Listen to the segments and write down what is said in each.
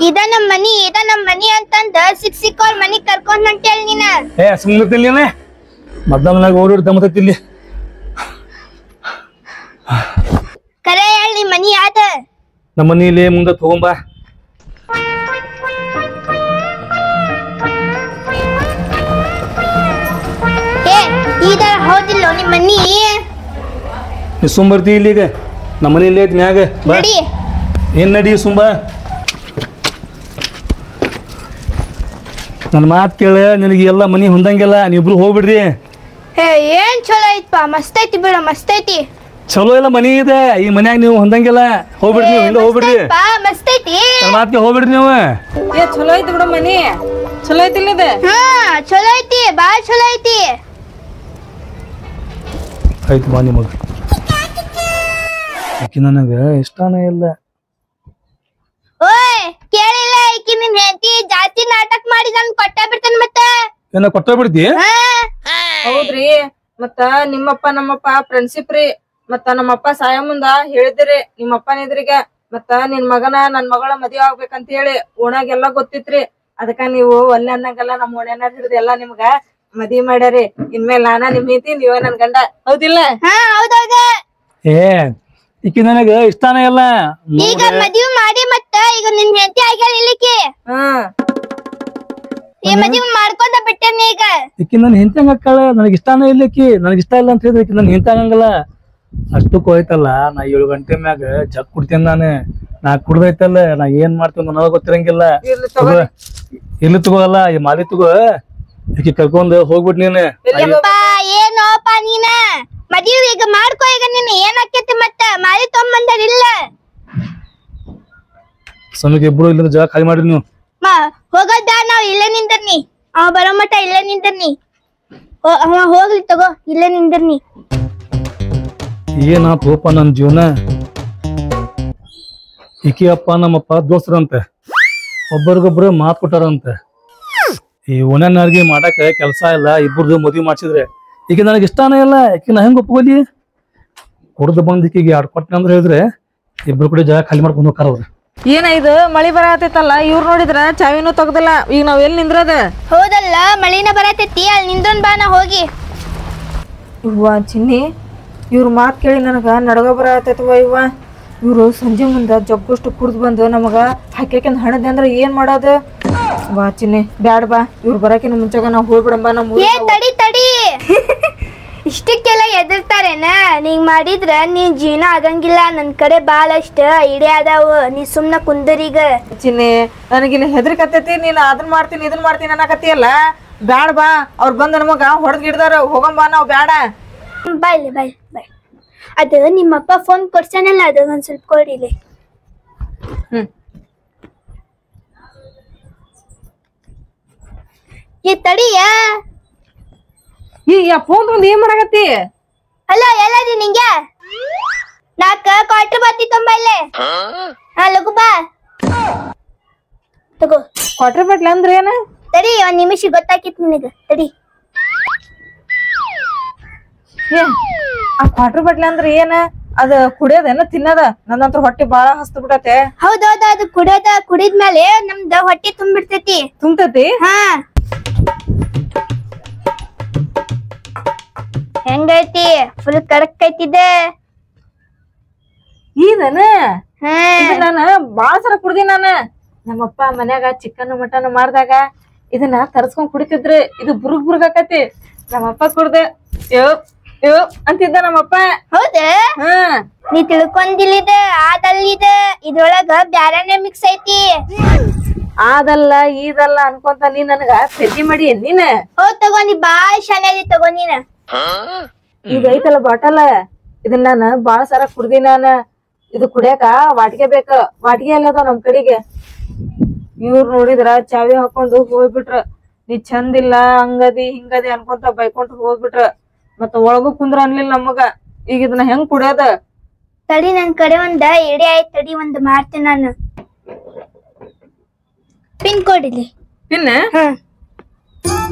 ಇದ ನಮ್ ಮನಿ ಅಂತಂದ ಸಿಕ್ ಅವ್ರ ಮನಿ ಕರ್ಕೊಂಡ್ ಹೊಂಟೇಳ್ ನೀನ. ಸುಮ್ಮನೆ ಮಧ್ಯಾಹ್ನ ಓಡಿಡ್ತ ಮತ್ತೆ ಇಲ್ಲಿ ಕರೆ ಹೇಳಿ ಮನಿ ಯಾದ? ನಮ್ಮ ಮನಿಲಿ ಮುಂದೆ ತಗೊಂಬಾ. ಇದರ ಹೌದಿಲ್ಲ ನಿಮ್ ಮನಿ? ನೀ ಸುಮ್ ಬರ್ತಿ ಇಲ್ಲಿ ಈಗ ನಮ್ಮ ಮನಿ ಐತಿ ಮ್ಯಾಗ. ಏನ್ ನಡಿ ಸುಂಬ ನನ್ನ ಮಾತು ಕೇಳ. ನಿನಗೆ ಎಲ್ಲ ಮನಿ ಹೊಂದಂಗಿಲ್ಲ, ನೀವಿಬ್ರು ಹೋಗ್ಬಿಡ್ರಿ. ಏನ್ ಚಲೋ ಐತ್ಪಾ, ಮಸ್ತ್ ಐತಿ ಬಿಡ, ಮಸ್ತ್ ಐತಿ. ಚಲೋ ಎಲ್ಲ ಮನಿ ಇದೆ, ಈ ಮನ್ಯಾಗ ನೀವು ಹೊಂದಂಗಿಲ್ಲ. ಹೋಗ್ಬಿಡ್ರಿ ನೀವು, ಇಲ್ಲ ಹೋಗ್ಬಿಡ್ರಿ. ಮಸ್ತ್ ಐತಿ, ನನ್ನ ಮಾತಿಗೆ ಹೋಗ್ಬಿಡ್ರಿ ನೀವು. ಚಲೋ ಐತಿ ಬಿಡ ಮನಿ, ಚಲೋ ಐತಿ ಇದೆ. ಚಲೋ ಐತಿ, ಬಾಳ ಚಲೋ ಐತಿ. ಆಯ್ತು ಬಾ ನಿಮಗ. ಆಕಿ ನನಗ ಇಷ್ಟಾನೇ ಇಲ್ಲ. ಓಯ್ ಕೇಳಿಲ್ಲ, ಈಕಿ ನಿನ್ ಹೆಂಡತಿ ಜಾಸ್ತಿ ನಾಟಕ ಮಾಡಿ ನನ್ ಕೊಟ್ಟ ಬಿಡ್ತಾನ. ಮತ್ತೆ ಏನ ಕೊಟ್ಟ ಬಿಡ್ತಿ? ಹೌದ್ರಿ, ಮತ್ತ ನಿಮ್ಮಪ್ಪ ನಮ್ಮಪ್ಪ ಫ್ರೆಂಡ್ಶಿಪ್ ರೀ. ಮತ್ತ ನಮ್ಮಪ್ಪ ಸಾಯ ಮುಂದ ಹೇಳಿದ್ರಿ ನಿಮ್ಮಪ್ಪನ ಎದುರಿಗ, ಮತ್ತ ನಿನ್ ಮಗನ ನನ್ ಮಗಳ ಮದ್ವೆ ಆಗ್ಬೇಕಂತ ಹೇಳಿ ಓಣಾಗೆಲ್ಲಾ ಗೊತ್ತಿತ್ರಿ. ಅದಕ್ಕ ನೀವು ಒಲ್ಲೆ ಅನ್ನಂಗಲ್ಲ, ನಮ್ಮ ಓಣ್ಯಾನ ಹಿಡಿದು ಎಲ್ಲಾ ನಿಮ್ಗ ಮದ್ವಿ ಮಾಡ್ಯಾರಿ. ಇನ್ಮೇಲೆ ನಾನ ನಿಮ್ ಹೆಂಡತಿ, ನೀವ ನನ್ ಗಂಡ, ಹೌದಿಲ್ಲ? ಹೌದೌದ. ಈಕಿ ನನಗ ಇಷ್ಟಾನೇ ಇಲ್ಲ. ಈಗ ಮದ್ವಿ ಮಾಡಿ ಮತ್ತ ಈಗ ನಿನ್ ಹೆಂಡತಿ ಆಗ್ಯಾಳ ಇಲ್ಲಿಕಿ. ಈ ಮದ್ವಿ ಮಾಡ್ಕೊಂಡ ಬಿಟ್ಟೇನಿ ಈಗ. ಈಕಿ ನನ್ ಹೆಂಡತಿ ಹಂಗ ಹಾಕಾಳ, ನನಗೆ ಇಷ್ಟಾನೇ ಇಲ್ಲ. ಈಕಿ ನನಗೆ ಇಷ್ಟ ಇಲ್ಲ ಅಂತ ಹೇಳಿದ್ರೆ ಈಕಿ ನನ್ ಹೆಂಡತಿ ಆಗಂಗಿಲ್ಲ. ಅಷ್ಟಕ್ಕೂ ಹೋಯ್ತಲ್ಲ, ನಾ 7 ಗಂಟೆ ಮ್ಯಾಗ ಜಗ್ ಕುಡ್ತೇನೆ ನಾನು. ನಾ ಕುಡ್ದೈತಲ್ಲ, ನಾ ಏನ್ ಮಾಡ್ತೇನೆ ನನಗ ಗೊತ್ತಿರಂಗಿಲ್ಲ. ಇಲ್ಲಿ ತಗೋಲ್ಲ, ಈ ಮಾಲಿ ತಗೋ, ಈಕಿ ಕರ್ಕೊಂಡ್ ಹೋಗ್ಬಿಟ್ ನೀನ್. ಏನೋಪ ನೀನ ಮದ್ವಿ ಈಗ ಮಾಡ್ಕೋ. ಈಗ ನೀನ್ ಏನ್ ಆಕೇತಿ ಮತ್ತ ಮಾರಿ ತೊಂಬಂದಿಲ್ಲ. ಸಮಯಕ್ಕೆ ಇಬ್ರು ಇಲ್ಲಿಂದ ಜಾಗ ಖಾಲಿ ಮಾಡ್ರಿ ನೀವು. ಹೋಗೋದ ನಾವ್ ಇಲ್ಲೇ ನಿಂದರ್ನಿ, ಅವ ಬರೋ ಮಟ ಇಲ್ಲೇ ನಿಂದರ್ನಿ. ಅವ ಹೋಗ್ಲಿ ತಗೋ, ಇಲ್ಲೇ ನಿಂದರ್ನಿ. ಏನಾತೋಪ ನನ್ ಜೀವನ. ಈಕಿ ಅಪ್ಪ ನಮ್ಮಪ್ಪ ದೋಸ್ತರಂತೆ, ಒಬ್ಬರಿಗೊಬ್ರು ಮಾತು ಕೊಟ್ಟಾರಂತೆ. ಈ ಓಣ್ಯಾರ್ಗಿ ಮಾಡಾಕ ಕೆಲ್ಸ ಇಲ್ಲ, ಇಬ್ಬರದು ಮದ್ವಿ ಮಾಡ್ಸಿದ್ರೆ ಈಗ ನನಗೆ ಇಷ್ಟಾನೇ ಇಲ್ಲ. ಈಕಿ ನಾ ಹೆಂಗ್ ಒಪ್ಕೋಲಿ? ಕುಡ್ದು ಬಂದ್ ಈಕಿಗೆ ಆಡ್ಕೊಟ್ನ ಅಂದ್ರೆ ಹೇಳಿದ್ರೆ ಇಬ್ರು ಕೂಡ ಜಾಗ ಖಾಲಿ ಮಾಡ್ಕೊಂಡು ಹೋಗ್ತಾರ ಅವ್ರು. ಏನ ಇದು ಮಳಿ ಬರತೈತಲ್ಲ, ಇವ್ರು ನೋಡಿದ್ರ ಚಾವಿನೂ ತೆಗ್ದಿಲ್ಲ. ಈಗ ನಾವ್ ಎಲ್ಲಿ ನಿಂದ್ರದ? ಹೌದಲ್ಲ, ಮಳಿನ ಬರತೈತಿ, ಅಲ್ಲಿ ನಿಂದೊಂದ್ ಬಾ, ನಾ ಹೋಗಿ. ಇವ್ವ ಚಿನ್ನಿ, ಇವ್ರ ಮಾತು ಕೇಳಿ ನನಗ ನಡಗ ಬರತೈತವ. ಇವ್ವ ಇವ್ರು ಸಂಜೆ ಮುಂದ ಜಗ್ಗುಷ್ಟು ಕುಡ್ದು ಬಂದು ನಮಗ ಹಾಕ್ಯಾಕಂದ್ ಹಣದೆ ಅಂದ್ರ ಏನ್ ಮಾಡೋದು? ವಾ ಚಿನ್ನಿ ಬ್ಯಾಡ ಬಾ, ಇವ್ರು ಬರಕಿನ ಮುಂಚಾಗ ನಾವ್ ಹೋಗ್ಬಿಡಂಬ. ತಡಿ ತಡಿ ಇಷ್ಟಕ್ಕೆಲ್ಲ ಎದರ್ತಾರೇನ? ನೀಂಗ್ ಮಾಡಿದ್ರ ನೀನ್ ಜೀವನ ಆಗಂಗಿಲ್ಲ. ನನ್ ಕಡೆ ಬಾಳ ಅಷ್ಟ ಐಡಿಯಾ ಅದಾವ, ನೀ ಸುಮ್ನ ಕುಂದರೀಗ. ಚಿನ್ನಿ ನನಗಿನ್ನ ಹೆದರ್ಕತ್ತೈತಿ, ನೀನ್ ಅದನ್ ಮಾಡ್ತೀನಿ ಇದನ್ ಮಾಡ್ತೀನಿ ಅನ್ನಕತ್ತಿಯಲ್ಲ. ಬ್ಯಾಡ ಬಾ, ಅವ್ರು ಬಂದ ನಮಗ ಹೊಡೆದ್ ಗಿಡ್ದಾರ, ಹೋಗಂಬಾ ನಾವ್. ಬ್ಯಾಡ ಬಾಯ್ ಬಾಯ್ ಬಾಯ್. ಅದು ನಿಮ್ಮಪ್ಪ ಫೋನ್ ಕೊಡ್ಸಾನಲ್ಲ, ಅದು ಒಂದ್ ಸ್ವಲ್ಪ ಕೊಡಿಲಿ. ತಡಿಯ. ಈ ಫೋನ್ ತಗೊಂಡ್ ಏನ್ ಮಾಡಕತ್ತಿ? ಅಲ್ಲ ಎಲ್ಲದಿ ನಿಂಗೆ? ನಾಕ ಕ್ವಾರ್ಟರ್ ಬತ್ತಿ ತೊಂಬ ಇಲ್ಲೇ. ಲಗು ಬಾ ತಗೋ. ಕ್ವಾರ್ಟರ್ ಬಟ್ಲ ಅಂದ್ರ ಏನ? ತಡಿ, ಒಂದ್ ನಿಮಿಷ ಗೊತ್ತಾಕಿತ್ ನಿನಗ, ತಡಿ. ಆ ಕ್ವಾರ್ಟರ್ ಬಟ್ಲ ಅಂದ್ರ ಏನ? ಅದ ಕುಡಿಯೋದೇನ ತಿನ್ನದ? ನನ್ನಂತ್ರ ಹೊಟ್ಟೆ ಬಾಳ ಹಸ್ತ ಬಿಡತ್ತೆ. ಹೌದೌದ, ಅದು ಕುಡಿದ್ಮೇಲೆ ನಮ್ದ ಹೊಟ್ಟೆ ತುಂಬಿಡ್ತೈತಿ. ತುಂಬತೈತಿ? ಹೆಂಗೈತಿ? ಫುಲ್ ಕಡಕ್ ಐತಿದೆ. ಇದನ ನಾನ ಬಾಳ ಸರ ಕುಡ್ದಿ. ನಾನ ನಮ್ಮಪ್ಪ ಮನ್ಯಾಗ ಚಿಕನ್ ಮಟನ್ ಮಾಡ್ದಾಗ ಇದನ್ನ ತರ್ಸ್ಕೊಂಡ್ ಕುಡಿತಿದ್ರಿ. ಇದು ಬುರುಗ್ ಬುರುಗ್ ಆಕತಿ. ನಮ್ಮಪ್ಪ ಕುಡ್ದೆ ಯೋ ಅಂತಿದ್ದ ನಮ್ಮಪ್ಪ. ಹೌದ? ನೀ ತಿಳ್ಕೊಂಡಿಲ್ಲಿದ ಆದಲ್ಲಿದ, ಇದ್ರೊಳಗ ಬ್ಯಾರನೆ ಮಿಕ್ಸ್ ಐತಿ. ಆದಲ್ಲ ಈದಲ್ಲ ಅನ್ಕೊಂತ ನೀ ನನಗ ಪೆದ್ದಿ ಮಾಡಿ ನೀನ್. ಹೌದ್ ತಗೋ, ನೀ ಬಾಳ್ ಶಾನ್ಯಾದಿ ತಗೋ ನೀನ. ಈಗ ಐತಲ್ಲ ಬಾಟಲ್, ಇದನ್ನ ನಾನು ಬಾಳ ಸರ ಕುಡ್ದಿ. ನಾನ ಇದು ಕುಡಿಯಾಕ ವಾಟಿಗೆ ಬೇಕ. ವಾಟಿಗೆ ಅಲ್ಲದ ನಮ್ ಕಡೆಗೆ. ಇವ್ರು ನೋಡಿದ್ರ ಚಾವಿ ಹಾಕೊಂಡು ಹೋಗ್ಬಿಟ್ರ. ನೀ ಚಂದಿಲ್ಲ, ಹಂಗದಿ ಹಿಂಗದಿ ಅನ್ಕೊಂತ ಬೈಕೊಂತ ಹೋಗ್ಬಿಟ್ರ. ಮತ್ತ ಒಳಗು ಕುಂದ್ರ ಅನ್ಲಿಲ್ಲ ನಮಗ. ಈಗ ಇದನ್ನ ಹೆಂಗ್ ಕುಡಿಯೋದ? ತಡಿ, ನನ್ ಕಡೆ ಒಂದ ಐಡಿಯಾ ಆಯ್ತು, ತಡಿ ಒಂದ್ ಮಾಡ್ತೇನೆ ನಾನು. ಪಿನ್ ಕೋಡ್ ಇಲ್ಲಿ. ಪಿನ್?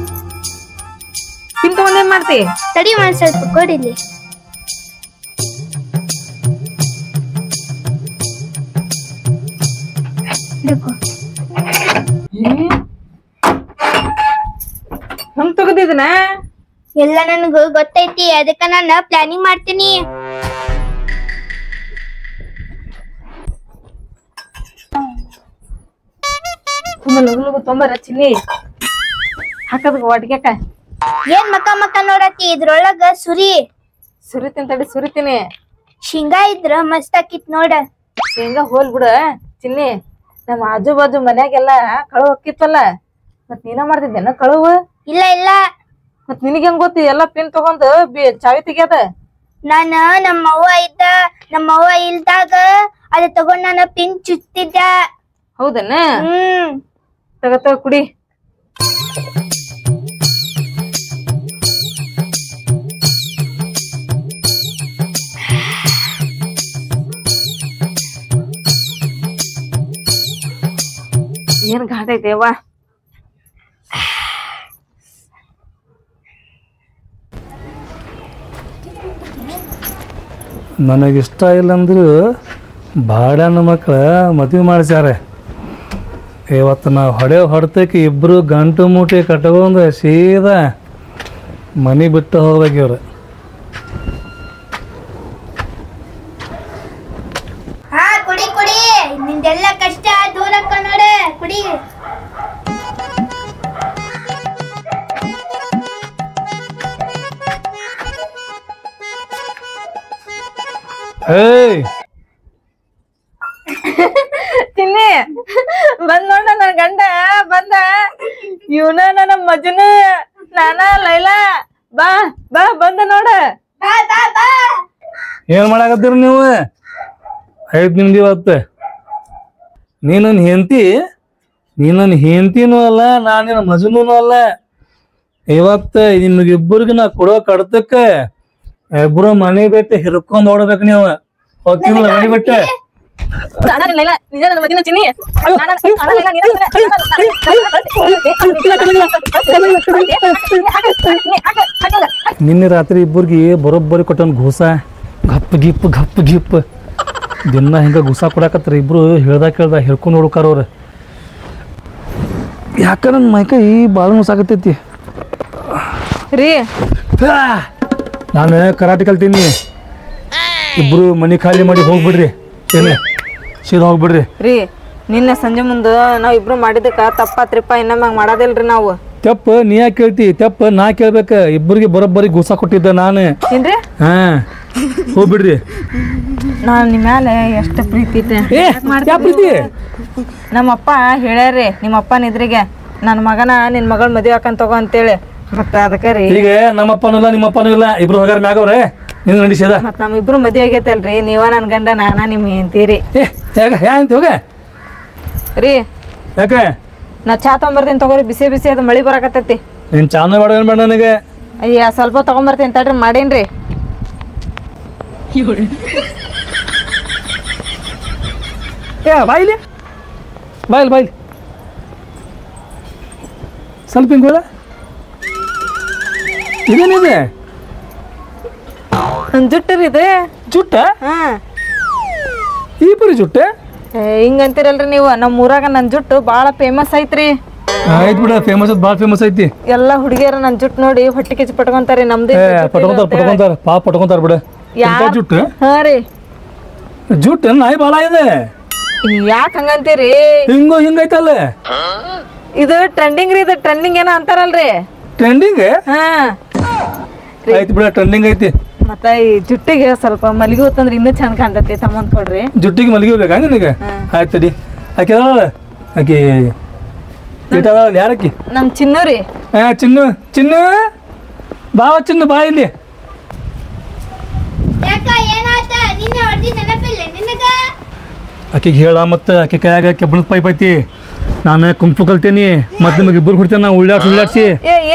ಪಿನ್ ತಗೊಂಡ್ ಏನ್ ಮಾಡ್ತಿ? ತಡಿ ಒಂದ್ ಸ್ವಲ್ಪ ಕೊಡಿಲಿ. ಹಂಗ್ ತಗದಿದನ ಎಲ್ಲ ನನಗ ಗೊತ್ತೈತಿ, ಅದಕ್ಕ ನಾನು ಪ್ಲಾನಿಂಗ್ ಮಾಡ್ತೀನಿ. ಲಗು ಲಗು ತೊಂಬರ ಚಿನ್ನಿ ಹಾಕದ ವಾಟಿಗ್ಯಾಕ. ಏನ್ ಮಕ್ಕ ನೋಡತಿ, ಇದ್ರೊಳಗ ಸುರಿತೀನಿ ತಡಿ ಸುರಿತೀನಿ. ಶೇಂಗಾ ಇದ್ರ ಮಸ್ತ್ ಆಕಿತ್ ನೋಡ. ಶೇಂಗಾ ಹೋಲ್ ಬಿಡ ಚಿನ್ನಿ, ನಮ್ಮ ಆಜು ಬಾಜು ಮನ್ಯಾಗೆಲ್ಲ ಕಳುವ್ ಹಾಕಿತ್ತಲ್ಲ, ಮತ್ ನೀನ ಮಾಡ್ತಿದ್ದೇನ ಕಳುವ್? ಇಲ್ಲ ಇಲ್ಲ, ಮತ್ ನಿನಗೆ ಹೆಂಗ್ ಗೊತ್ತಿ ಎಲ್ಲಾ ಪಿನ್ ತಗೊಂಡ್ ಚಾವಿ ತೆಗ್ಯಾದ? ನಾನ ನಮ್ಮವ್ವ ಇಲ್ದಾಗ ಅದ ತಗೊಂಡ್ ನಾನು ಪಿನ್ ಚುಚ್ತಿದ್ದ. ಹೌದನ? ತಗತ ಕುಡಿ. ಏನ್ ಘಾಟ ಐತೆವ್ವ. ನನಗಿಷ್ಟ ಇಲ್ಲ ಅಂದ್ರು ಬಾಡ್ಯಾನ ಮಕ್ಳ ಮದುವೆ ಮಾಡಿಸ್ಯಾರ. ಇವತ್ತು ನಾವು ಹೊಡೆತಕ್ಕೆ ಇಬ್ಬರು ಗಂಟು ಮೂಟೆ ಕಟ್ಕೊಂಡು ಸೀದಾ ಮನೆ ಬಿಟ್ಟು ಹೋಗ್ಬೇಕಿವ್ರು. ಹಾ ಕುಡಿ ಕುಡಿ, ನಿಂದೆಲ್ಲ ಕಷ್ಟ ದೂರಕ್ಕ ನೋಡ, ಕುಡಿ. ಏಯ್ ಚಿನ್ನಿ ಬಂದ್ ನೋಡ ನನ್ ಗಂಡ ಬಂದ. ಇವನ ನನ್ನ ಮಜನ, ನಾನ ಲೈಲಾ. ಬಾ ಬಾ ಬಂದ ನೋಡ. ಏನು ಮಾಡಾಕತ್ತೀರಿ ನೀವು? 5 ನಿಮ್ದು ಇವತ್ತು. ನೀ ನನ್ನ ಹೆಂಡತಿನೂ ಅಲ್ಲ, ನಾನು ನಿನ್ನ ಮಜನೂ ಅಲ್ಲ. ಇವತ್ತು ನಿಮಗಿಬ್ಬರಿಗೆ ನಾ ಕೊಡೋ ಕಡ್ತಕ್ಕೆ ಇಬ್ರು ಮನೆ ಬಿಟ್ಟು ಹಿರ್ಕೊಂಡ್ ಓಡ್ಬೇಕು ನೀವು. ಹೋಗ್ತಿಲ್ಲ ಮನೆ ಬಿಟ್ಟು. ನಿನ್ನೆ ರಾತ್ರಿ ಇಬ್ಬರಿಗೆ ಬರೋಬ್ಬರಿ ಕೊಟ್ಟನ್ ಘೂಸ, ಗಪ್ ಗಿಪ್ ದಿನ ಹಿಂಗ ಘೂಸ ಕೊಡಾಕತ್ರ. ಇಬ್ರು ಹೇಳ್ದ ಹಿರ್ಕೊಂಡ್ ಹುಡುಕಾರ ಅವ್ರ. ಯಾಕ ನನ್ನ ಮೈಕೈ ಬಾಳ ಮುಸಾಕತ್ತೈತಿ ರೀ. ನಾನು ಕರಾಟೆ ಕಲ್ತೀನಿ. ಇಬ್ರು ಮನಿ ಖಾಲಿ ಮಾಡಿ ಹೋಗ್ಬಿಡ್ರಿ, ಸೀದಾ ಹೋಗ್ಬಿಡ್ರಿ. ರೀ ನಿನ್ನೆ ಸಂಜೆ ಮುಂದ ನಾವ್ ಇಬ್ರು ಮಾಡಿದಕ್ಕ ತಪ್ಪಾತ್ರಿಪ್ಪ, ಇನ್ನೊಮ್ಮೆ ಹಂಗ ಮಾಡೋದಿಲ್ರಿ ನಾವು. ತೆಪ್ಪ ನೀ ಯಾಕೆ ಕೇಳ್ತಿ? ತೆಪ್ಪ ನಾ ಕೇಳ್ಬೇಕ. ಇಬ್ಬರಿಗೆ ಬರೋಬ್ಬರಿ ಘೂಸ ಕೊಟ್ಟಿದ್ದ ನಾನು. ಏನ್ರಿ? ಹಾ ಹೋಗ್ಬಿಡ್ರಿ. ನಾನ್ ನಿಮ್ ಮ್ಯಾಲ ಎಷ್ಟ ಪ್ರೀತಿ ಐತೆ. ಪ್ರೀತಿ? ನಮ್ಮಪ್ಪ ಹೇಳ್ಯಾರಿ ನಿಮ್ಮಪ್ಪನ ಇದ್ರಿಗೆ ನನ್ ಮಗನ ನಿನ್ ಮಗಳ ಮದ್ವೆ ಹಾಕಂತ ತಗೋ ಅಂತೇಳಿ. ಮತ್ತ ಅದಕ್ಕ ರೀ ಈಗ ನಮ್ಮಪ್ಪನೂ ಇಲ್ಲ ನಿಮ್ಮಪ್ಪನೂ ಇಲ್ಲ, ಇಬ್ರು ಹೋಗ್ಯಾರ ಮ್ಯಾಗವ್ರೆ. ನೀನು ನಡಿಸದ ಮತ್ ನಮ್ ಇಬ್ರು ಮದ್ವೆ ಆಗೈತಲ್ರಿ, ನೀವ ನನ್ ಗಂಡ ನಾನ ನಿಮ್ ಹೆಂಡ್ತೀರಿ. ಅಂತ ಹೋಗ ರೀ ಯಾಕೆ? ನಾ ಚಾ ತಗೊಂಬರ್ತೀನಿ ತಗೋರಿ, ಬಿಸಿ ಬಿಸಿ ಅದು ಮಳಿ ಬರಾಕತ್ತೈತಿ. ನೀನ್ ಚಾನ ಬೇಡ ಏನ್ ಬೇಡ ನನಗೆ. ಅಯ್ಯ ಸ್ವಲ್ಪ ತಗೊಂಬರ್ತೀನಿ ತಡ್ರಿ, ಮಾಡೇನ್ರಿ. ಬಾಯಿಲಿ ಬಾಯಿಲಿ ಸ್ವಲ್ಪ ಹಿಂಗೋಳ ಇದೇನಿದೆ? ನನ್ ಜುಟ್ಟು ರೀ ಇದು. ಜುಟ್ಟ? ಹಾ ಈ ಪರಿ ಜುಟ್ಟ ಹಿಂಗಂತೀರಲ್ರಿ ನೀವು. ನಮ್ಮ ಊರಾಗ ನನ್ ಜುಟ್ಟು ಬಾಳ ಫೇಮಸ್ ಐತ್ರಿ. ಆಯ್ತು ಬಿಡ, ಫೇಮಸ್ ಭಾಳ ಫೇಮಸ್ ಐತಿ. ಎಲ್ಲಾ ಹುಡುಗಿಯರ ನನ್ ಜುಟ್ ನೋಡಿ ಹೊಟ್ಟೆ ಕಿಚ್ಚು ಪಟ್ಕೊಂತಾರಿ. ನಮ್ದು ಪಟ್ಕೊಂತಾರ ಬಿಡ. ಜುಟ್ಟು? ಹಾ ರೀ. ಜುಟ್ಟು ನಾಯಿ ಬಾಳ ಇದೆ. ಯಾಕ ಹಂಗಂತೀರಿ? ಹಿಂಗೈತಲ್ಲ ಇದು ಟ್ರೆಂಡಿಂಗ್ ರೀ. ಇದು ಟ್ರೆಂಡಿಂಗ್ ಏನೋ ಅಂತಾರಲ್ರಿ. ಟ್ರೆಂಡಿಂಗ್? ಹಾ ಆಯ್ತು ಬಿಡ, ಟ್ರೆಂಡಿಂಗ್ ಐತಿ. ಮತ್ತ ಈ ಜುಟ್ಟಿಗೆ ಸ್ವಲ್ಪ ಮಲ್ಲಿಗೆ ಹೊತ್ತಂದ್ರೆ ಇನ್ನೂ ಚಂದ ಕಾಣ್ತೈತಿ. ತಮ್ಮಂದ್ ಕೊಡ್ರಿ. ಜುಟ್ಟಿಗೆ ಮಲ್ಲಿಗೆ ಬೇಕಾ ನಿನಗೆ? ಆಯ್ತು ತಡಿ. ಆಕೆ ಆಕೆ ಯಾರಕ್ಕಿ? ನಮ್ ಚಿನ್ನು ರೀ. ಚಿನ್ನು ಬಾವ, ಚಿನ್ನು ಬಾ ಇಲ್ಲಿ. ಆಕೆಗೆ ಹೇಳ, ಮತ್ತೆ ಆಕೆ ಕೈಯಾಗ ಕೆಬ್ಬಣದ ಪೈಪ್ ಐತಿ. ನಾನು ಕುಂಫು ಕಲ್ತೀನಿ, ಮತ್ತೆ ನಿಮಗೆ ಇಬ್ಬರು ಹುಡ್ತೇನೆ ನಾ ಉಳ್ಳಾಡ್ಸಿ.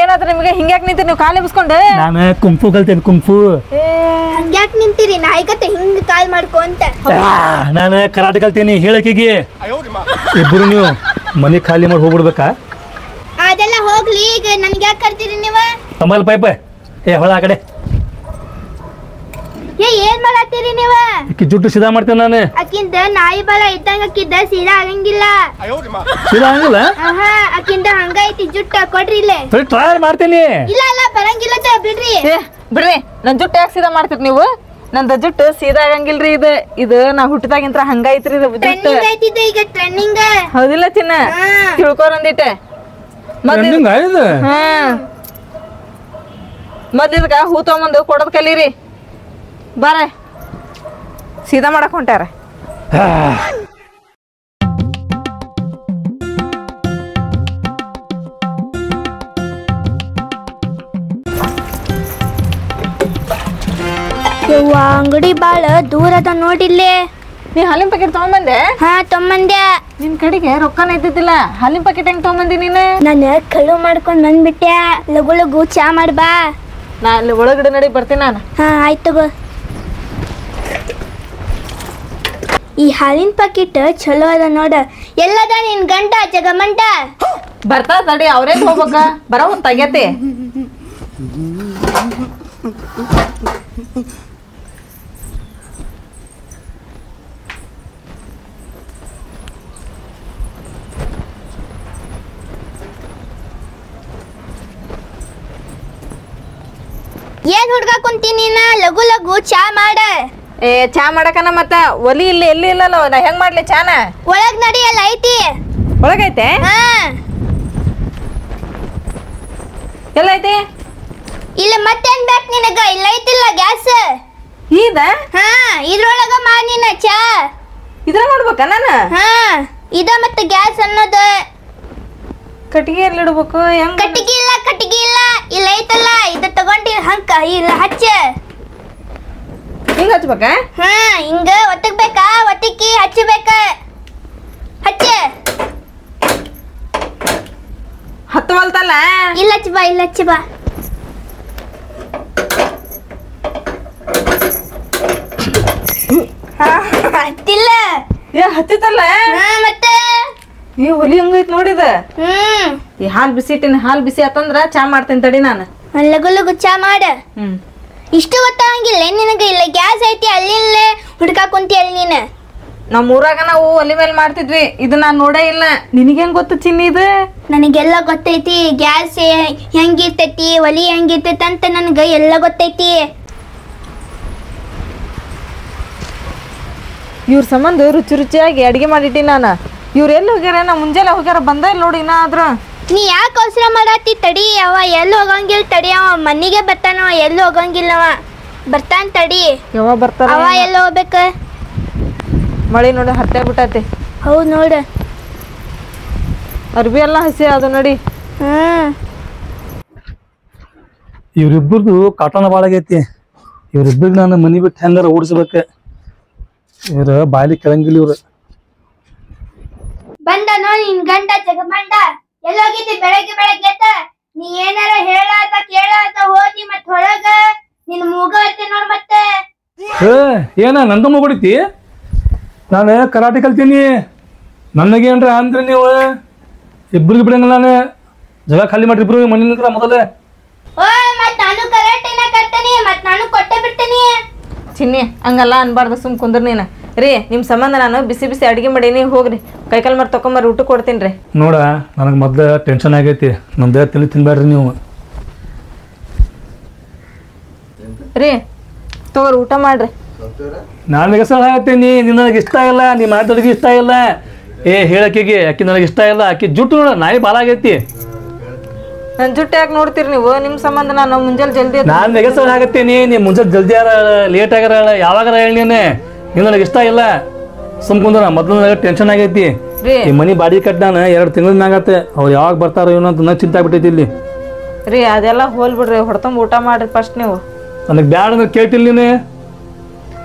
ಏನಾದ್ರ ನಿಮ್ಗೆ ಹಿಂಗ್ಯಾಕ್ ನಿಂತೀರಿ ನೀವು ಕಾಲಿ ಬಿಸ್ಕೊಂಡು? ನಾನು ಕುಂಫು ಕಲ್ತೇನೆ, ಕುಂಫು. ಹಂಗ್ಯಾಕ್ ನಿಂತೀರಿ? ನಾಯಿಗತ್ತೆ ಹಿಂಗ್ ಕಾಲ್ ಮಾಡ್ಕೊಂತ. ನಾನು ಕರಾಟೆ ಕಲ್ತೀನಿ. ಹೇಳಕಿಗೆ ಇಬ್ಬರು ನೀವು ಮನೆ ಖಾಲಿ ಮಾಡಿ ಹೋಗ್ಬಿಡ್ಬೇಕಾ? ಅದೆಲ್ಲ ಹೋಗ್ಲಿ, ಈಗ ನನ್ಗೆ ಯಾಕೆ ಕರ್ತೀರಿ ನೀವ? ತಂಬಲ್ ಪೈಪ್ ಏ ಹೊಳ ಆ ಕಡೆ ಏನ್ ಮಾಡತ್ತೀರಿ ನೀವ ಇಕ್ಕಿ ಜುಟ್ಟು ಸೀದಾ ಮಾಡ್ತೇನೆ ನಾನು ಅಕ್ಕಿಂದ ನಾಯಿ ಬಲ ಇದ್ದಂಗ ಅಕ್ಕಿದ್ದ ಸೀದಾ ಆಗಂಗಿಲ್ಲ ಸೀದಾ ಹಂಗಿಲ್ಲ ಅಕ್ಕಿಂದ ಹಂಗ ಐತಿ ಜುಟ್ಟ ಕೊಡ್ರಿ ಇಲ್ಲೇ ಸರಿ ಟ್ರೈ ಮಾಡ್ತೇನಿ ಇಲ್ಲ ಬರಂಗಿಲ್ಲ ಬಿಡ್ರಿ ಬಿಡ್ರಿ ನನ್ ಜುಟ್ಟು ಯಾಕೆ ಸೀದಾ ಮಾಡ್ತೀರಿ ನೀವು ನಂದ ಜುಟ್ಟು ಸೀದಾ ಆಗಂಗಿಲ್ರಿ ಇದು ನಾ ಹುಟ್ಟಿದಾಗಿಂತ್ರ ಹಂಗ ಐತ್ರಿ ಇದು ಜುಟ್ಟು ಟ್ರೆಂಡಿಂಗ್ ಐತಿದ್ದು ಈಗ ಟ್ರೆಂಡಿಂಗ್ ಹೌದಿಲ್ಲ ಚಿನ್ನ ತಿಳ್ಕೊರಂದಿಟ್ಟೆ ಮೊದ್ಲಿದ್ಕ ಹೂ ತಗೊಂಬಂದು ಕೊಡೋದ್ ಕಲೀರಿ ಬಾರ ಸೀದಾ ಮಾಡಕ್ ಹೊಂಟಾರ ಅಂಗಡಿ ಬಾಳ ದೂರ ಅದ ನೋಡಿಲ್ಲೇ ನೀ ಹಾಲಿನ ಪ್ಯಾಕೆಟ್ ತಗೊಂಬಂದೆ ಹಾ ತೊಂಬಂದ್ಯಾ ನಿನ್ ಕಡೆಗೆ ರೊಕ್ಕನ ಇದ್ದಿದ್ದಿಲ್ಲ ಹಾಲಿನ ಪ್ಯಾಕೆಟ್ ಹೆಂಗ್ ತಗೊಂಬಂದಿ ನೀನು ನಾನು ಕಳು ಮಾಡ್ಕೊಂಡ್ ಬಂದ್ಬಿಟ್ಟೆ ಲಗು ಲಗು ಚಾ ಮಾಡ್ಬಾ ನಾ ಅಲ್ಲಿ ಒಳಗಡೆ ನಡಿ ಬರ್ತೀನಿ ನಾನು ಹಾ ಆಯ್ತು ತಗೋ ಈ ಹಾಲಿನ ಪಾಕಿಟ್ ಚಲೋ ಅದ ನೋಡ ಎಲ್ಲದ ನಿನ್ ಗಂಟ ಜಗಮಂಟ ಬರ್ತಾ ತಡಿ ಅವ್ರೇ ಹೋಗ್ಬೇಕ ಬರೋ ಒಂದ್ ತೆಗ್ಯತಿ ಏನ್ ಹುಡ್ಗ ಕುಂತೀನಿ ಲಗು ಲಗು ಚಾ ಮಾಡ ಏ ಚಾ ಮಾಡಕನ ಮತ್ತ ಒಲಿ ಇಲ್ಲಿ ಎಲ್ಲಿ ಇಲ್ಲಲ್ಲ ನಾ ಹೆಂಗ್ ಮಾಡ್ಲಿ ಚಾನ ಒಳಗ್ ನಡಿ ಎಲ್ಲ ಐತಿ ಒಳಗೈತೆ ಹಾ ಎಲ್ಲ ಐತಿ ಇಲ್ಲ ಮತ್ತೇನ್ ಬೇಕು ನಿನಗ ಇಲ್ಲ ಐತಿಲ್ಲ ಗ್ಯಾಸ್ ಇದ ಹಾ ಇದ್ರೊಳಗ ಮಾಡ್ ನೀನ ಚಾ ಇದ್ರ ಮಾಡ್ಬೇಕ ನಾನು ಹಾ ಇದ ಮತ್ತೆ ಗ್ಯಾಸ್ ಅನ್ನೋದು ಕಟ್ಟಿಗೆ ಎಲ್ಲಿ ಇಡ್ಬೇಕು ಹೆಂಗ್ ಕಟ್ಟಿಗೆ ಇಲ್ಲ ಇಲ್ಲ ಐತಲ್ಲ ಇದ ತಗೊಂಡಿ ಹಂಕ ಇಲ್ಲ ಹಚ್ಚ ಹಿಂಗ್ ಹಚ್ಬೇಕ ಹಾ ಹಿಂಗ ಒತ್ತಕ್ಬೇಕಾ ಒತ್ತಕ್ಕಿ ಹಚ್ಚಬೇಕ ಹಚ್ಚ ಹತ್ತವಲ್ತಲ್ಲ ಇಲ್ಲ ಹಚ್ಚ ಬಾ ಹತ್ತಿಲ್ಲ ಏ ಹತ್ತಿತ್ತಲ್ಲ ಹಾ ಮತ್ತೆ ಈ ಒಲಿ ಹಂಗೈತ್ ನೋಡಿದ ಹ್ಮ್ ಈ ಹಾಲ್ ಬಿಸಿ ಇಟ್ಟಿನ ಹಾಲ್ ಬಿಸಿ ಆತಂದ್ರ ಚಾ ಮಾಡ್ತೀನಿ ತಡಿ ನಾನು ಲಗು ಲಗು ಚಾ ಮಾಡ ಇಷ್ಟು ಗೊತ್ತಾಗಂಗಿಲ್ಲ ನಿನಗ ಇಲ್ಲ ಗ್ಯಾಸ್ ಐತಿ ಅಲ್ಲಿಲ್ಲೇ ಹುಡ್ಕಾ ಕುಂತಿ ಅಲ್ಲಿ ನೀನು ನಮ್ಮ ಊರಾಗ ನಾವು ಒಲಿ ಮೇಲೆ ಮಾಡ್ತಿದ್ವಿ ಇದು ನಾನ್ ನೋಡೇ ಇಲ್ಲ ನಿನಗೇನ್ ಗೊತ್ತು ಚಿನ್ನಿ ಇದು ನನಗೆಲ್ಲ ಗೊತ್ತೈತಿ ಗ್ಯಾಸ್ ಹೆಂಗಿರ್ತೈತಿ ಒಲಿ ಹೆಂಗಿರ್ತೈತಿ ಅಂತ ನನಗ ಎಲ್ಲ ಗೊತ್ತೈತಿ ಇವ್ರ ಸಂಬಂಧ ರುಚಿ ರುಚಿಯಾಗಿ ಅಡಿಗೆ ಮಾಡಿಟ್ಟಿ ನಾನು ಇವ್ರು ಎಲ್ಲಿ ಹೋಗ್ಯಾರ ನಾ ಮುಂಜಾನೆ ಹೋಗ್ಯಾರ ಬಂದ ಇಲ್ಲ ನೋಡಿ ಇನ್ನ ಆದ್ರ ನೀ ಯಾಕೆ ಅವಸರ ಮಾಡತ್ತಿ ತಡಿ ಅವ ಎಲ್ಲಿ ಹೋಗಂಗಿಲ್ಲ ತಡಿ ಅವ ಮನಿಗೆ ಬರ್ತಾನವ ಎಲ್ಲಿ ಹೋಗಂಗಿಲ್ಲ ಅವ ಬರ್ತಾನ ತಡಿ ಯಾವಾಗ ಬರ್ತಾರ ಅವ ಎಲ್ಲಿ ಹೋಗ್ಬೇಕ ಮಳಿ ನೋಡಿ ಹತ್ತೆ ಬಿಟ್ಟೈತಿ ಹೌದು ನೋಡ ಅರ್ಬಿ ಎಲ್ಲ ಹಸಿ ಅದು ನೋಡಿ ಇವ್ರಿಬ್ಬರದು ಕಾಟನ ಭಾಳ ಆಗೈತಿ ಇವ್ರಿಬ್ಬರಿಗೆ ನಾನು ಮನಿ ಬಿಟ್ಟು ಹೆಂಗಾರ ಓಡಿಸ್ಬೇಕ ಇವ್ರ ಬಾಯಲ್ಲಿ ಕೆಳಂಗಿಲ್ಲ ಇವ್ರು ಬಂದನೋ ನಿನ್ ಗಂಡ ಜಗಮಂಡ ಎಲ್ಲೋಗಿದ್ದಿ ಬೆಳಗ್ಗೆ ನೀ ಏನಾರ ಹೇಳಾತ ಕೇಳಾತ ಹೋದಿ ಮತ್ ಹೊಳಗ ನಿನ್ ಮೂಗ ಐತಿ ನೋಡ್ ಮತ್ತೆ ಏನ ನಂದಮ್ಮ ಹೊಡಿತಿ ನಾನು ಕರಾಟೆ ಕಲ್ತೀನಿ ನನಗೇನ್ರ ಅಂದ್ರೆ ನೀವು ಇಬ್ಬರಿಗೆ ಬಿಡಂಗಿಲ್ಲ ನಾನು ಜಾಗ ಖಾಲಿ ಮಾಡ್ರಿ ಇಬ್ರು ಮನೆ ನಿಂತ್ರ ಮೊದಲೇ ಓಯ್ ಮತ್ ನಾನು ಕರಾಟೆನ ಕಟ್ತೀನಿ ಮತ್ ನಾನು ಕೊಟ್ಟೆ ಬಿಡ್ತೀನಿ ಚಿನ್ನಿ ಹಂಗಲ್ಲ ಅನ್ಬಾರ್ದು ಸುಮ್ ಕುಂದ್ರ ನೀನು ರೀ ನಿಮ್ಮ ಸಂಬಂಧ ನಾನು ಬಿಸಿ ಬಿಸಿ ಅಡಿಗೆ ಮಾಡೀನಿ ಹೋಗ್ರಿ ಕೈಕಾಲು ಮರ ತಕೊಂಬರ್ರಿ ಊಟ ಕೊಡ್ತೀನಿ ರೀ ನೋಡ ನನಗೆ ಮೊದ್ಲು ಟೆನ್ಷನ್ ಆಗೈತಿ ನಮ್ದೇ ತಿನ್ಬೇಡ್ರಿ ನೀವು ರೀ ತಗೋರಿ ಊಟ ಮಾಡ್ರಿ ನಾನು ಹೆಸರು ಹಾಕತ್ತೀನಿ ನಿನಗೆ ಇಷ್ಟ ಇಲ್ಲ ನೀ ಮಾಡಿದವ್ರಿಗೆ ಇಷ್ಟ ಇಲ್ಲ ಹೇಳಕ್ಕಿಗೆ ಆಕಿ ನನಗೆ ಇಷ್ಟ ಇಲ್ಲ ಆಕಿ ಜುಟ್ಟು ನೋಡ ನಾಯಿ ಭಾಳ ಆಗೈತಿ ನನ್ನ ಜುಟ್ಟು ಯಾಕೆ ನೋಡ್ತೀರಿ ನೀವು ನಿಮ್ಮ ಸಂಬಂಧ ನಾನು ಮುಂಜಾನೆ ಜಲ್ದಿ ನಾನು ಹೆಸರು ಹಾಕತ್ತೀನಿ ನೀ ಮುಂಜಾನೆ ಜಲ್ದಿ ಲೇಟ್ ಆಗ್ಯಾರ ಯಾವಾಗಾರ ಹೇಳಿ ನೀನು ನನಗೆ ಇಷ್ಟ ಇಲ್ಲ ಸುಮ್ಕುಂದ್ರ ಮೊದ್ಲು ನನಗೆ ಟೆನ್ಷನ್ ಆಗೈತಿ ಈ ಮನಿ ಬಾಡಿ ಕಟ್ ನಾನು 2 ತಿಂಗಳ ಮ್ಯಾಗತ್ತೆ ಅವ್ರು ಯಾವಾಗ ಬರ್ತಾರೋ ಏನೋ ಅಂತ ನನಗೆ ಚಿಂತೆ ಆಗ್ಬಿಟ್ಟೈತಿ ಇಲ್ಲಿ ರೀ ಅದೆಲ್ಲ ಹೋಲ್ ಬಿಡ್ರಿ ಹೊಡ್ತಂಬ ಊಟ ಮಾಡ್ರಿ ಫಸ್ಟ್ ನೀವು ನನಗೆ ಬ್ಯಾಡ ಅಂದ್ರೆ ಕೇಳ್ತಿಲ್ಲ ನೀನು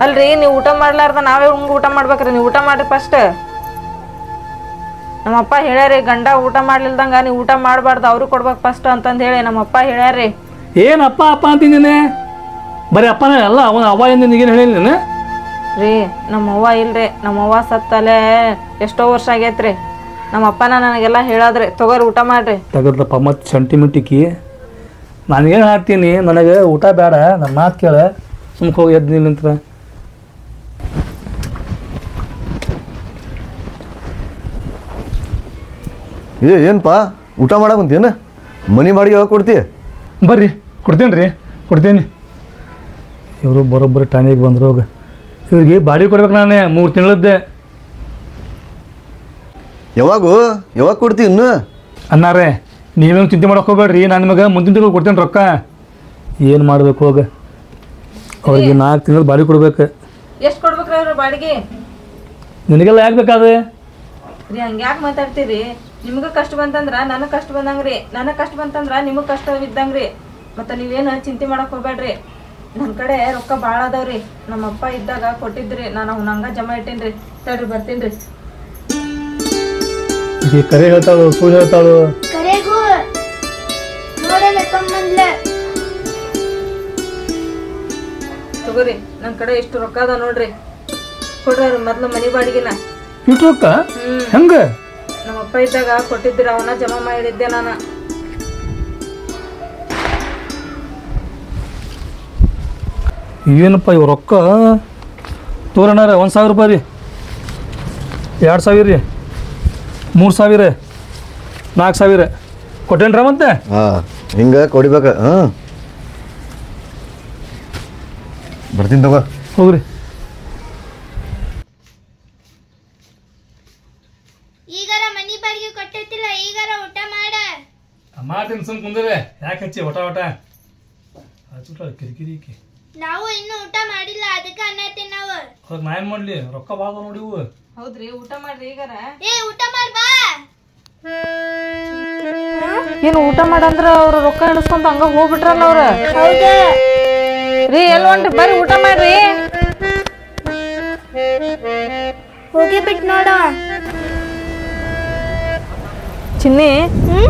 ಅಲ್ರಿ ನೀವು ಊಟ ಮಾಡ್ಲಾರ್ದ ನಾವೇ ಹಂಗ ಊಟ ಮಾಡ್ಬೇಕ್ರಿ ನೀವು ಊಟ ಮಾಡ್ರಿ ಫಸ್ಟ್ ನಮ್ಮಪ್ಪ ಹೇಳ್ಯಾರಿ ಗಂಡ ಊಟ ಮಾಡ್ಲಿಲ್ದಂಗ ನೀವು ಊಟ ಮಾಡಬಾರ್ದು ಅವ್ರಿಗೆ ಕೊಡ್ಬೇಕು ಫಸ್ಟ್ ಅಂತಂದು ಹೇಳಿ ನಮ್ಮಪ್ಪ ಹೇಳ್ಯಾರಿ ಏನಪ್ಪ ಅಪ್ಪ ಅಂತೀನಿ ಬರೀ ಅಪ್ಪನೇ ಅಲ್ಲ ಅವನ ಅವ್ವ ಎಂದು ನಿಗೇನು ಹೇಳಿಲ್ಲ ನೀನು ರೀ ನಮ್ಮವ್ವ ಇಲ್ರಿ ನಮ್ಮವ್ವ ಸತ್ತಲೆ ಎಷ್ಟೋ ವರ್ಷ ಆಗೈತ್ರಿ ನಮ್ಮಪ್ಪನ ನನಗೆಲ್ಲ ಹೇಳಾದ್ರಿ ತಗೋರಿ ಊಟ ಮಾಡ್ರಿ ತಗದ್ರಪ್ಪ ಮತ್ತು ಸೆಂಟಿಮೆಂಟಿಕ್ಕಿ ನಾನೇನು ಹಾಕ್ತೀನಿ, ನನಗೆ ಊಟ ಬೇಡ, ನನ್ನ ಮಾತು ಕೇಳ, ಸುಮ್ಕೆ ಹೋಗಿ ಎದ್ದು ನಿಂತ್ರ. ಏನಪ್ಪ ಊಟ ಮಾಡಕ್ಕೆ ಕುಂತೀನ? ಮನೆ ಬಾಡಿಗೆ ಯಾವಾಗ ಕೊಡ್ತಿ? ಬರ್ರಿ ಕೊಡ್ತೀನಿ. ಇವರು ಬರೋಬ್ಬರಿ ಟಾನಿಗೆ ಬಂದ್ರು. ಹೋಗ ಇವ್ರಿಗೆ ಬಾಡಿಗೆ ಕೊಡ್ಬೇಕು. ನಾನೇ 3 ತಿಂಗಳದ್ದೆ. ಯಾವಾಗ ಕೊಡ್ತಿ ಇನ್ನು? ಅನ್ನಾರೇ ನೀವೇನು ಚಿಂತೆ ಮಾಡಕ್ಕೆ ಹೋಗ್ಬೇಡ್ರಿ, ನಾನು ನಿಮಗೆ ಮುಂದಿನ ತಿಂಗಳು ಕೊಡ್ತೇನೆ ರೊಕ್ಕ. ಏನು ಮಾಡ್ಬೇಕು ಹೋಗ, ಅವ್ರಿಗೆ 4 ತಿಂಗಳು ಬಾಡಿಗೆ ಕೊಡ್ಬೇಕು. ಎಷ್ಟು ಕೊಡ್ಬೇಕ್ರಿ ಅವ್ರ ಬಾಡಿಗೆ? ನಿನಗೆಲ್ಲ ಯಾಕೆ ಬೇಕಾದ್ರೆ ರೀ ಹಂಗ್ಯಾಕೆ ಮಾತಾಡ್ತೀರಿ? ನಿಮ್ಗೆ ಕಷ್ಟ ಬಂತಂದ್ರ ನನಗೆ ಕಷ್ಟ ಬಂದಂಗ್ರಿ, ನನಗೆ ಕಷ್ಟ ಬಂತಂದ್ರ ನಿಮಗೆ ಕಷ್ಟ ಇದ್ದಂಗ್ರಿ. ಮತ್ತು ನೀವೇನು ಚಿಂತೆ ಮಾಡಕ್ಕೆ ಹೋಗ್ಬೇಡ್ರಿ. ನನ್ನ ಕಡೆ ರೊಕ್ಕ ಭಾಳ ಅದಾವ್ರಿ. ನಮ್ಮಪ್ಪ ಇದ್ದಾಗ ಕೊಟ್ಟಿದ್ರಿ, ನಾನು ಅವ್ನ ಹಂಗ ಜಮಾ ಇಟ್ಟೇನ್ರಿ. ತಡ್ರಿ ಬರ್ತೀನಿ ರೀ. ಈಗ ಕರೆ ಹೇಳ್ತಾಳು, ಸುಳ್ಳು ಹೇಳ್ತಾಳು. ಕರೆಗೂ ನೋಡಲ್ಲ ಕಮ್ಮಂದ್ಲ. ತಗೋರಿ, ನನ್ನ ಕಡೆ ಎಷ್ಟು ರೊಕ್ಕ ಅದ ನೋಡ್ರಿ, ಕೊಡ್ರಿ ಮೊದ್ಲು ಮನೆ ಬಾಡಿಗೆನ. ಇಷ್ಟು ರೊಕ್ಕ ಹೆಂಗೆ? ನಮ್ಮಪ್ಪ ಇದ್ದಾಗ ಕೊಟ್ಟಿದ್ರಿ, ಅವನ್ನ ಜಮಾ ಮಾಡಿದ್ದೆ ನಾನು. ಏನಪ್ಪ ಇವ್ ರೊಕ್ಕ ತೋರಣಾರ? 1,000 ರೂಪಾಯಿ ರೀ, 2,000 ರೀ, 3,000, 4,000 ಕೊಟ್ಟೇನ್ರ ಮತ್ತೆ? ಹಾಂ ಹಿಂಗೆ ಕೊಡಿಬೇಕು. ಹಾಂ ಬರ್ತೀನಿ ತಗೋ. ಹೋಗ್ರಿ. ಈಗಾರ ಮನಿ ಬಾಡಿಗೆ ಕೊಟ್ಟಿರ್ತಿಲ್ಲ, ಈಗಾರ ಊಟ ಮಾಡ. ಮಾಡ್ತೀನಿ ಸುಮ್ ಕುಂದ್ರೆ. ಯಾಕೆ ಹಚ್ಚಿ ಒಟ ಕಿರಿಕಿರಿ. ನಾವು ಇನ್ನು ಊಟ ಮಾಡಿಲ್ಲ, ಅದಕ್ಕೆ ಅನ್ನತ್ತೀನಿ ನಾವು. ಅವಾಗ ನಾ ಏನು ಮಾಡಲಿ? ರೊಕ್ಕ ಭಾಳ ನೋಡಿ ಇವು. ಹೌದ್ರಿ, ಊಟ ಮಾಡ್ರಿ ಈಗಾರ. ಊಟ ಮಾಡ್ ಬಾ. ಏನು ಊಟ ಮಾಡಂದ್ರ ಅವ್ರ ರೊಕ್ಕ ಎಣಿಸ್ಕೊಂತ ಹಂಗ ಹೋಗ್ಬಿಟ್ರಲ್ಲ ಅವ್ರ. ಹೌದಾ ರೀ ಎಲ್ಲಿ ಹೊಂಟ್ರಿ? ಬರ್ರಿ ಊಟ ಮಾಡ್ರಿ. ಹೋಗಿ ಬಿಟ್ಟು ನೋಡ. ಚಿನ್ನಿ,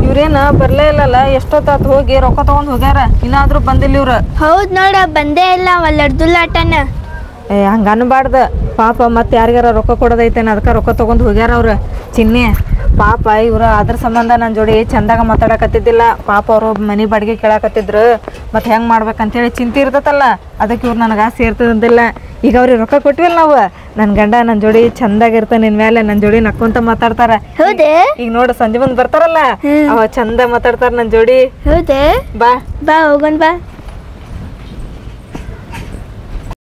ಇವ್ರೇನ ಬರ್ಲೇ ಇಲ್ಲಲ್ಲ, ಎಷ್ಟೊತ್ತಾತ್ ಹೋಗಿ ರೊಕ್ಕ ತಗೊಂಡ್ ಹೋಗ್ಯಾರ, ಇನ್ನಾದ್ರೂ ಬಂದಿಲ್ಲ ಇವ್ರ. ಹೌದ್ ನೋಡ, ಬಂದೇ ಇಲ್ಲ ಒಲ್ಲಡ್ದುಲ್ಲಾಟನ. ಹಂಗ ಅನ್ಬಾರ್ದ ಪಾಪ. ಮತ್ತೆ ಯಾರಿಗಾರ ರೊಕ್ಕ ಕೊಡೋದೈತೇನ, ಅದಕ್ಕೆ ರೊಕ್ಕ ತಗೊಂಡ್ ಹೋಗ್ಯಾರ ಅವ್ರ. ಚಿನ್ನಿ ಪಾಪ ಇವ್ರ ಅದ್ರ ಸಂಬಂಧ ನನ್ನ ಜೋಡಿ ಚಂದಾಗ ಮಾತಾಡಕತ್ತಿದ್ದಿಲ್ಲ. ಪಾಪ ಅವರು ಮನೆ ಬಾಡಿಗೆ ಕೇಳಾಕತ್ತಿದ್ರು. ಮತ್ತೆ ಹೆಂಗ್ ಮಾಡ್ಬೇಕಂತೇಳಿ ಚಿಂತೆ ಇರ್ತತಲ್ಲ, ಅದಕ್ಕೆ ಇವ್ರು ನನಗೆ ಸೇರ್ತದಂದಿಲ್ಲ. ಈಗ ಅವ್ರಿಗೆ ರೊಕ್ಕ ಕೊಟ್ವಿಲ್ಲ ನಾವು, ನನ್ನ ಗಂಡ ನನ್ನ ಜೋಡಿ ಚಂದಾಗಿರ್ತಾನೆ, ನಿನ್ ಮೇಲೆ ನನ್ನ ಜೋಡಿ ನಕ್ಕೊಂತ ಮಾತಾಡ್ತಾರ. ಹೌದೇ? ಈಗ ನೋಡು ಸಂಜೆ ಮುಂದ್ ಬರ್ತಾರಲ್ಲ, ಅವ ಚಂದ ಮಾತಾಡ್ತಾರ ನನ್ನ ಜೋಡಿ. ಹೌದೇ? ಬಾ ಬಾ ಹೋಗೋಣ ಬಾ.